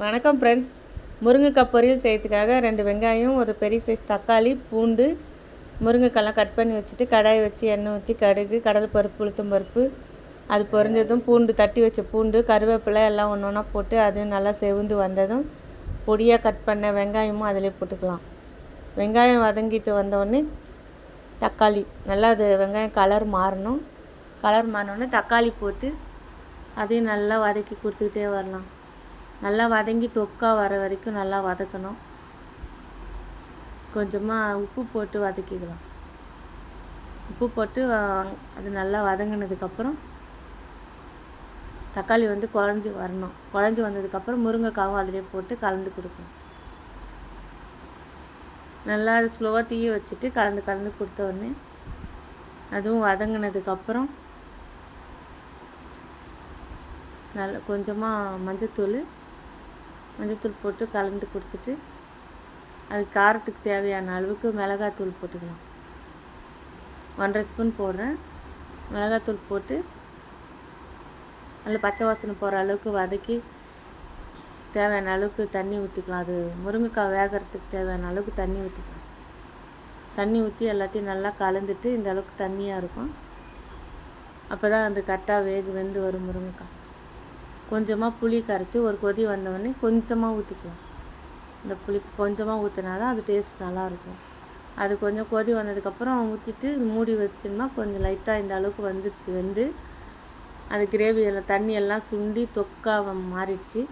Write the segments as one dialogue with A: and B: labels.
A: வணக்கம் ஃப்ரெண்ட்ஸ். முருங்கைக்காய் பொரியல் செய்யறதுக்காக 2 வெங்காயம், ஒரு பெரிய சைஸ் தக்காளி, பூண்டு, முருங்கைக்காயெலாம் கட் பண்ணி வச்சுட்டு கடாயை வச்சு எண்ணெய் ஊற்றி கடுகு, கடலைப்பருப்பு, உளுத்தம்பருப்பு அது பொரிஞ்சதும் பூண்டு, தட்டி வச்ச பூண்டு, கருவேப்பிலை எல்லாம் ஒன்று ஒன்றா போட்டு அது நல்லா செவந்து வந்ததும் பொடியாக கட் பண்ண வெங்காயமும் அதிலே போட்டுக்கலாம். வெங்காயம் வதங்கிட்டு வந்தோடனே தக்காளி நல்லா அது வெங்காயம் கலர் மாறணும். கலர் மாறினோடனே தக்காளி போட்டு அதையும் நல்லா வதக்கி கொடுத்துக்கிட்டே வரலாம். நல்லா வதங்கி தொக்கா வர வரைக்கும் நல்லா வதக்கணும். கொஞ்சமாக உப்பு போட்டு வதக்கிக்கலாம். உப்பு போட்டு அது நல்லா வதங்கினதுக்கப்புறம் தக்காளி குழஞ்சி வரணும். குழஞ்சி வந்ததுக்கப்புறம் முருங்கைக்காவும் அதிலே போட்டு கலந்து கொடுக்கணும். நல்லா அது ஸ்லோவாக தீய வச்சுட்டு கலந்து கொடுத்த உடனே அதுவும் வதங்கினதுக்கப்புறம் நல்லா கொஞ்சமாக மஞ்சத்தூள் போட்டு கலந்து கொடுத்துட்டு அது காரத்துக்கு தேவையான அளவுக்கு மிளகாத்தூள் போட்டுக்கலாம். 1.5 ஸ்பூன் போடுறேன். மிளகாத்தூள் போட்டு நல்லா பச்சை வாசனை போகிற அளவுக்கு வதக்கி தேவையான அளவுக்கு தண்ணி ஊற்றிக்கலாம். அது முருங்கைக்காய் வேகிறதுக்கு தேவையான அளவுக்கு தண்ணி ஊற்றிக்கலாம். தண்ணி ஊற்றி எல்லாத்தையும் நல்லா கலந்துட்டு இந்த அளவுக்கு தண்ணியாக இருக்கும். அப்போ தான் அந்த கரெக்டாக வெந்து வரும் முருங்கைக்காய். கொஞ்சமாக புளி கரைச்சி ஒரு கொதி வந்தோடனே கொஞ்சமாக ஊற்றிக்கலாம். இந்த புளி கொஞ்சமாக ஊற்றினா தான் அது டேஸ்ட் நல்லாயிருக்கும். அது கொஞ்சம் கொதி வந்ததுக்கப்புறம் ஊற்றிட்டு மூடி வச்சோம்னா கொஞ்சம் லைட்டாக இந்த அளவுக்கு வந்துடுச்சு. வெந்து அது கிரேவியெல்லாம் தண்ணியெல்லாம் சுண்டி தொக்காக மாறிடுச்சு.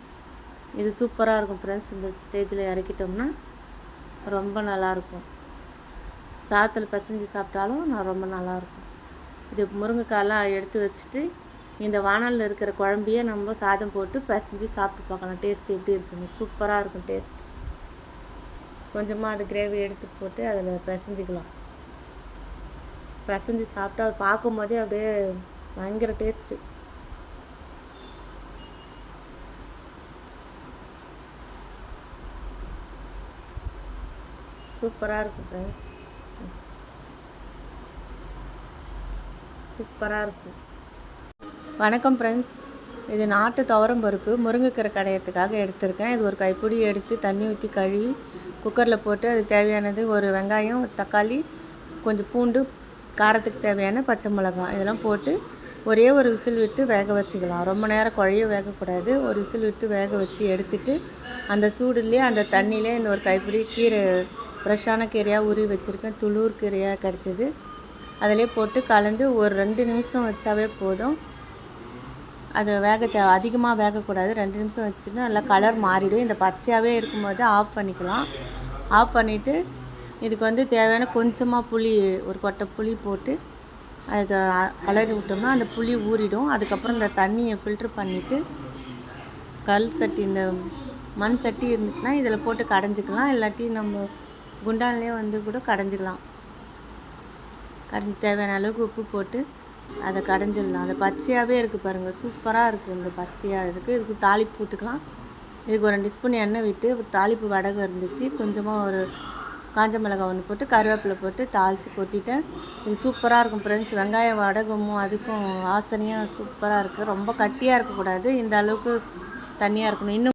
A: இது சூப்பராக இருக்கும் ஃப்ரெண்ட்ஸ். இந்த ஸ்டேஜில் இறக்கிட்டோம்னா ரொம்ப நல்லாயிருக்கும். சாதத்தில் பசைஞ்சு சாப்பிட்டாலும் ரொம்ப நல்லாயிருக்கும். இது முருங்கைக்காயெல்லாம் எடுத்து வச்சுட்டு இந்த வானலில் இருக்கிற குழம்பையே நம்ம சாதம் போட்டு பசைஞ்சு சாப்பிட்டு பார்க்கலாம். டேஸ்ட் எப்படி இருக்குன்னு சூப்பராக இருக்கும் டேஸ்ட். கொஞ்சமாக அது கிரேவி எடுத்து போட்டு அதில் பசைஞ்சிக்கலாம். பசைஞ்சு சாப்பிட்டா அது பார்க்கும் போதே அப்படியே பயங்கர டேஸ்ட்டு. சூப்பராக இருக்கும் ஃப்ரெண்ட்ஸ். சூப்பராக இருக்கும். வணக்கம் ஃப்ரெண்ட்ஸ். இது நாட்டு துவரம் பருப்பு முருங்கைக்கீரை கடையத்துக்காக எடுத்திருக்கேன். இது ஒரு கைப்பிடி எடுத்து தண்ணி ஊற்றி கழுவி குக்கரில் போட்டு அது தேவையானது ஒரு வெங்காயம், தக்காளி, கொஞ்சம் பூண்டு, காரத்துக்கு தேவையான பச்சை மிளகாய் இதெல்லாம் போட்டு ஒரே ஒரு விசில் விட்டு வேக வச்சுக்கலாம். ரொம்ப நேரம் குழைய வேகக்கூடாது. ஒரு விசில் விட்டு வேக வச்சு எடுத்துட்டு அந்த சூடுலேயே அந்த தண்ணியிலே இந்த ஒரு கைப்பிடி கீரை ஃப்ரெஷ்ஷான கீரையாக உருவி வச்சுருக்கேன். துளூர் கீரையாக கிடச்சிது. அதிலே போட்டு கலந்து ஒரு 2 நிமிஷம் வச்சாவே போதும். அது அதிகமாக வேகக்கூடாது. 2 நிமிஷம் வச்சுட்டு நல்லா கலர் மாறிடும். இந்த பச்சையாகவே இருக்கும்போது ஆஃப் பண்ணிக்கலாம். ஆஃப் பண்ணிவிட்டு இதுக்கு தேவையான கொஞ்சமாக புளி, ஒரு கொட்டை புளி போட்டு அதை கலரி விட்டோம்னா அந்த புளி ஊறிடும். அதுக்கப்புறம் இந்த தண்ணியை ஃபில்ட்ரு பண்ணிவிட்டு கல் சட்டி, இந்த மண் சட்டி இருந்துச்சுன்னா இதில் போட்டு கடைஞ்சிக்கலாம். இல்லாட்டி நம்ம குண்டான்லேயே கூட கடைஞ்சிக்கலாம். தேவையான அளவுக்கு உப்பு போட்டு அதை கடைஞ்சிடலாம். அந்த பச்சையாகவே இருக்குது பாருங்கள், சூப்பராக இருக்குது. இந்த பச்சையாக இருக்குது. இதுக்கு தாளிப்பு போட்டுக்கலாம். இதுக்கு ஒரு 2 ஸ்பூன் எண்ணெய் விட்டு தாளிப்பு வடகம் இருந்துச்சு. கொஞ்சமாக ஒரு காஞ்ச மிளகாய் ஒன்று போட்டு கருவேப்பிலை போட்டு தாளித்து கொட்டிட்டேன். இது சூப்பராக இருக்கும் ஃப்ரெண்ட்ஸ். வெங்காயம் வடகமும் அதுக்கும் வாசனையாக சூப்பராக இருக்குது. ரொம்ப கட்டியாக இருக்கக்கூடாது, இந்த அளவுக்கு தண்ணியாக இருக்கணும். இன்னும்